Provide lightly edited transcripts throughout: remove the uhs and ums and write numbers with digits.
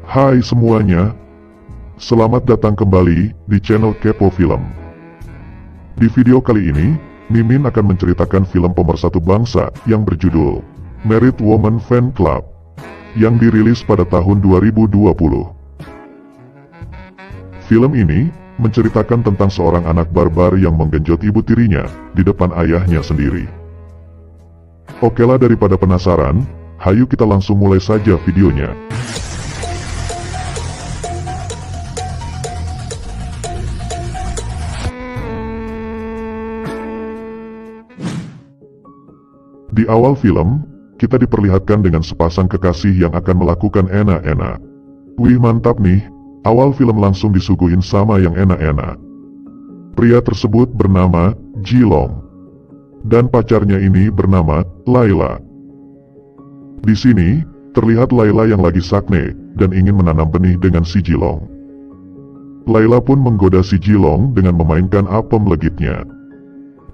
Hai semuanya, selamat datang kembali di channel Kepo Film. Di video kali ini, Mimin akan menceritakan film pemersatu bangsa yang berjudul Married Woman Fan Club yang dirilis pada tahun 2020. Film ini menceritakan tentang seorang anak barbar yang menggenjot ibu tirinya di depan ayahnya sendiri. Okelah, daripada penasaran, hayu kita langsung mulai saja videonya. Di awal film, kita diperlihatkan dengan sepasang kekasih yang akan melakukan enak-enak. Wih, mantap nih, awal film langsung disuguhin sama yang enak-enak. Pria tersebut bernama Jilong, dan pacarnya ini bernama Laila. Di sini, terlihat Laila yang lagi sakne dan ingin menanam benih dengan si Jilong. Laila pun menggoda si Jilong dengan memainkan apem legitnya.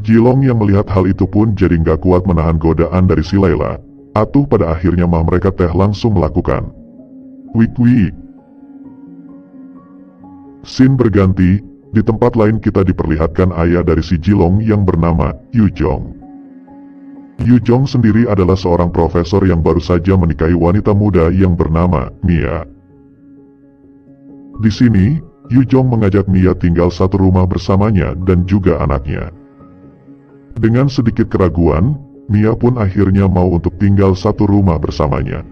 Jilong yang melihat hal itu pun jadi nggak kuat menahan godaan dari si Laila. Atuh pada akhirnya mah mereka teh langsung melakukan. Wik. Scene berganti, di tempat lain kita diperlihatkan ayah dari si Jilong yang bernama Yujong. Yujong sendiri adalah seorang profesor yang baru saja menikahi wanita muda yang bernama Mia. Di sini, Yujong mengajak Mia tinggal satu rumah bersamanya dan juga anaknya. Dengan sedikit keraguan, Mia pun akhirnya mau untuk tinggal satu rumah bersamanya.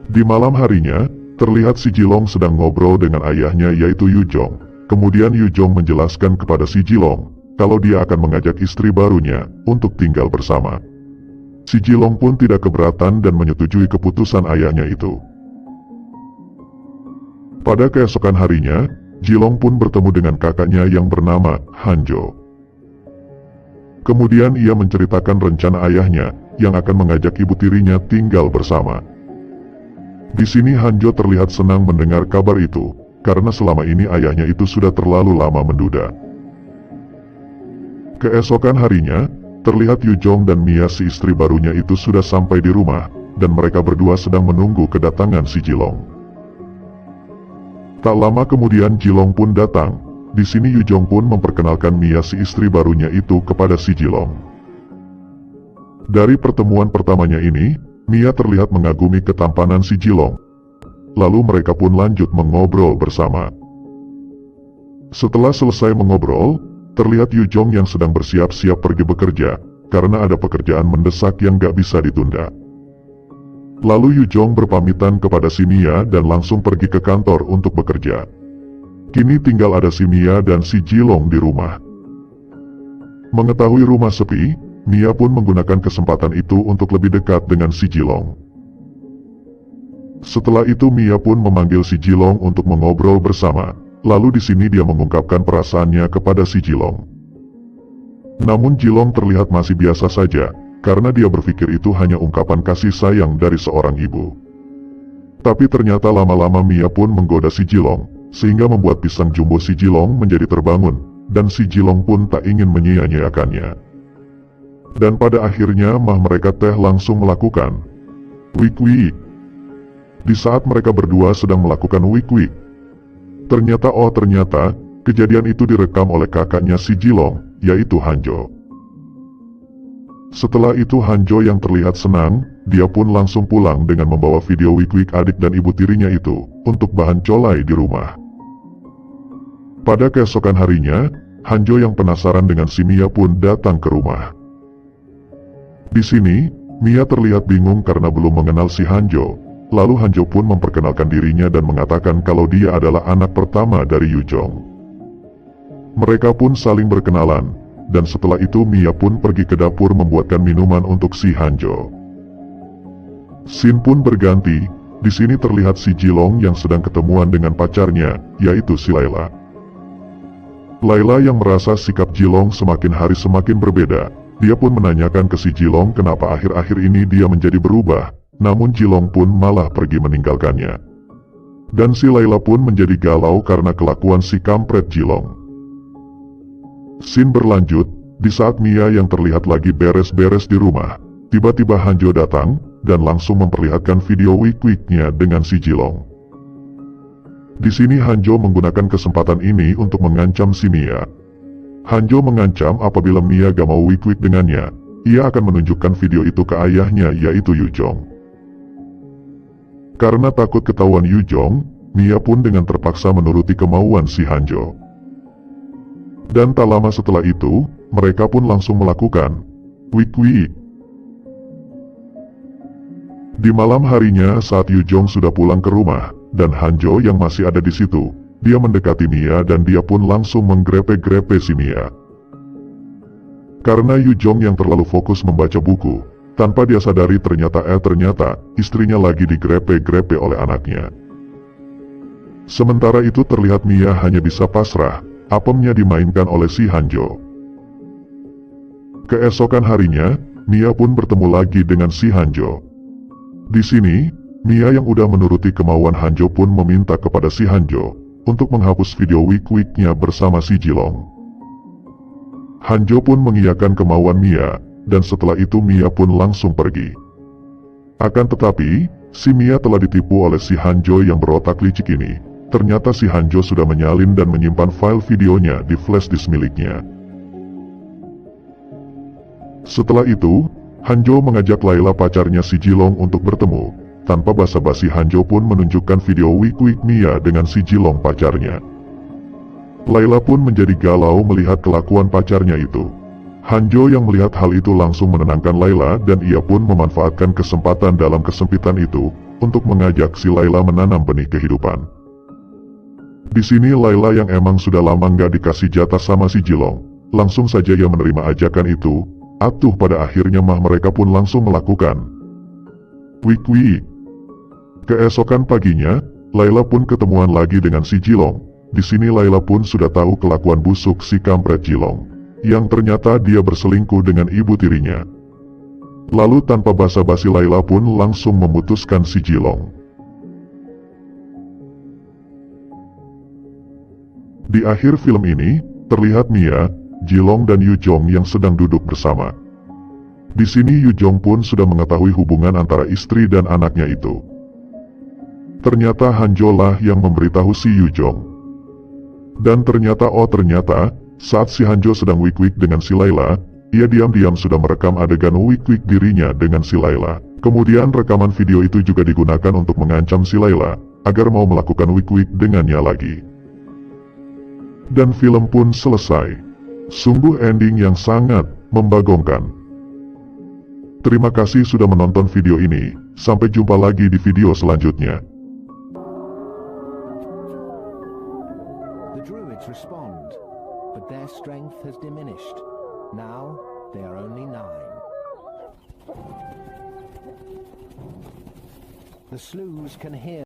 Di malam harinya, terlihat si Jilong sedang ngobrol dengan ayahnya yaitu Yujong. Kemudian Yujong menjelaskan kepada si Jilong kalau dia akan mengajak istri barunya untuk tinggal bersama. Si Jilong pun tidak keberatan dan menyetujui keputusan ayahnya itu. Pada keesokan harinya, Jilong pun bertemu dengan kakaknya yang bernama Hanjo. Kemudian ia menceritakan rencana ayahnya yang akan mengajak ibu tirinya tinggal bersama. Di sini Hanjo terlihat senang mendengar kabar itu, karena selama ini ayahnya itu sudah terlalu lama menduda. Keesokan harinya, terlihat Yujong dan Mia si istri barunya itu sudah sampai di rumah, dan mereka berdua sedang menunggu kedatangan si Jilong. Tak lama kemudian Jilong pun datang. Di sini Yujong pun memperkenalkan Mia si istri barunya itu kepada si Jilong. Dari pertemuan pertamanya ini, Mia terlihat mengagumi ketampanan si Jilong. Lalu mereka pun lanjut mengobrol bersama. Setelah selesai mengobrol, terlihat Yujong yang sedang bersiap-siap pergi bekerja, karena ada pekerjaan mendesak yang gak bisa ditunda. Lalu Yujong berpamitan kepada si Mia dan langsung pergi ke kantor untuk bekerja. Kini tinggal ada si Mia dan si Jilong di rumah. Mengetahui rumah sepi, Mia pun menggunakan kesempatan itu untuk lebih dekat dengan si Jilong. Setelah itu Mia pun memanggil si Jilong untuk mengobrol bersama. Lalu di sini dia mengungkapkan perasaannya kepada si Jilong. Namun Jilong terlihat masih biasa saja, karena dia berpikir itu hanya ungkapan kasih sayang dari seorang ibu. Tapi ternyata lama-lama Mia pun menggoda si Jilong, sehingga membuat pisang jumbo si Jilong menjadi terbangun, dan si Jilong pun tak ingin menyia-nyiakannya. Dan pada akhirnya mereka teh langsung melakukan wik. Di saat mereka berdua sedang melakukan wik, ternyata kejadian itu direkam oleh kakaknya si Jilong, yaitu Hanjo. Setelah itu Hanjo yang terlihat senang, dia pun langsung pulang dengan membawa video wik adik dan ibu tirinya itu untuk bahan colai di rumah. Pada keesokan harinya, Hanjo yang penasaran dengan si Mia pun datang ke rumah. Di sini, Mia terlihat bingung karena belum mengenal si Hanjo. Lalu Hanjo pun memperkenalkan dirinya dan mengatakan kalau dia adalah anak pertama dari Yujong. Mereka pun saling berkenalan. Dan setelah itu Mia pun pergi ke dapur membuatkan minuman untuk si Hanjo. Scene pun berganti. Di sini terlihat si Jilong yang sedang ketemuan dengan pacarnya, yaitu si Laila. Laila yang merasa sikap Jilong semakin hari semakin berbeda. Dia pun menanyakan ke si Jilong kenapa akhir-akhir ini dia menjadi berubah. Namun Jilong pun malah pergi meninggalkannya. Dan si Laila pun menjadi galau karena kelakuan si kampret Jilong. Scene berlanjut, di saat Mia yang terlihat lagi beres-beres di rumah, tiba-tiba Hanjo datang, dan langsung memperlihatkan video wik-wiknya dengan si Jilong. Di sini Hanjo menggunakan kesempatan ini untuk mengancam si Mia. Hanjo mengancam apabila Mia gak mau wik-wik dengannya, ia akan menunjukkan video itu ke ayahnya yaitu Yujong. Karena takut ketahuan Yujong, Mia pun dengan terpaksa menuruti kemauan si Hanjo. Dan tak lama setelah itu, mereka pun langsung melakukan wik-wik. Di malam harinya saat Yujong sudah pulang ke rumah, dan Hanjo yang masih ada di situ, dia mendekati Mia dan dia pun langsung menggrepe-grepe si Mia. Karena Yujong yang terlalu fokus membaca buku, tanpa dia sadari ternyata istrinya lagi digrepe-grepe oleh anaknya. Sementara itu terlihat Mia hanya bisa pasrah, apemnya dimainkan oleh si Hanjo. Keesokan harinya, Mia pun bertemu lagi dengan si Hanjo. Di sini, Mia yang udah menuruti kemauan Hanjo pun meminta kepada si Hanjo untuk menghapus video wik-wiknya bersama si Jilong. Hanjo pun mengiyakan kemauan Mia, dan setelah itu Mia pun langsung pergi. Akan tetapi, si Mia telah ditipu oleh si Hanjo yang berotak licik ini. Ternyata si Hanjo sudah menyalin dan menyimpan file videonya di flash disk miliknya. Setelah itu, Hanjo mengajak Layla pacarnya si Jilong untuk bertemu. Tanpa basa-basi Hanjo pun menunjukkan video wik-wik Mia dengan si Jilong pacarnya. Layla pun menjadi galau melihat kelakuan pacarnya itu. Hanjo yang melihat hal itu langsung menenangkan Layla dan ia pun memanfaatkan kesempatan dalam kesempitan itu untuk mengajak si Layla menanam benih kehidupan. Di sini Layla yang emang sudah lama nggak dikasih jatah sama si Jilong, langsung saja ia menerima ajakan itu. Atuh pada akhirnya mereka pun langsung melakukan wik-wik. Keesokan paginya, Layla pun ketemuan lagi dengan si Jilong. Di sini Layla pun sudah tahu kelakuan busuk si kampret Jilong, yang ternyata dia berselingkuh dengan ibu tirinya. Lalu tanpa basa-basi Layla pun langsung memutuskan si Jilong. Di akhir film ini, terlihat Mia, Jilong dan Yujong yang sedang duduk bersama. Di sini Yujong pun sudah mengetahui hubungan antara istri dan anaknya itu. Ternyata Hanjo lah yang memberitahu si Yujong. Dan ternyata saat si Hanjo sedang wik-wik dengan si Layla, ia diam-diam sudah merekam adegan wik-wik dirinya dengan si Layla. Kemudian rekaman video itu juga digunakan untuk mengancam si Layla agar mau melakukan wik-wik dengannya lagi. Dan film pun selesai. Sungguh ending yang sangat membagongkan. Terima kasih sudah menonton video ini. Sampai jumpa lagi di video selanjutnya. The druids respond, but their strength has diminished. Now they are only 9. The slews can hear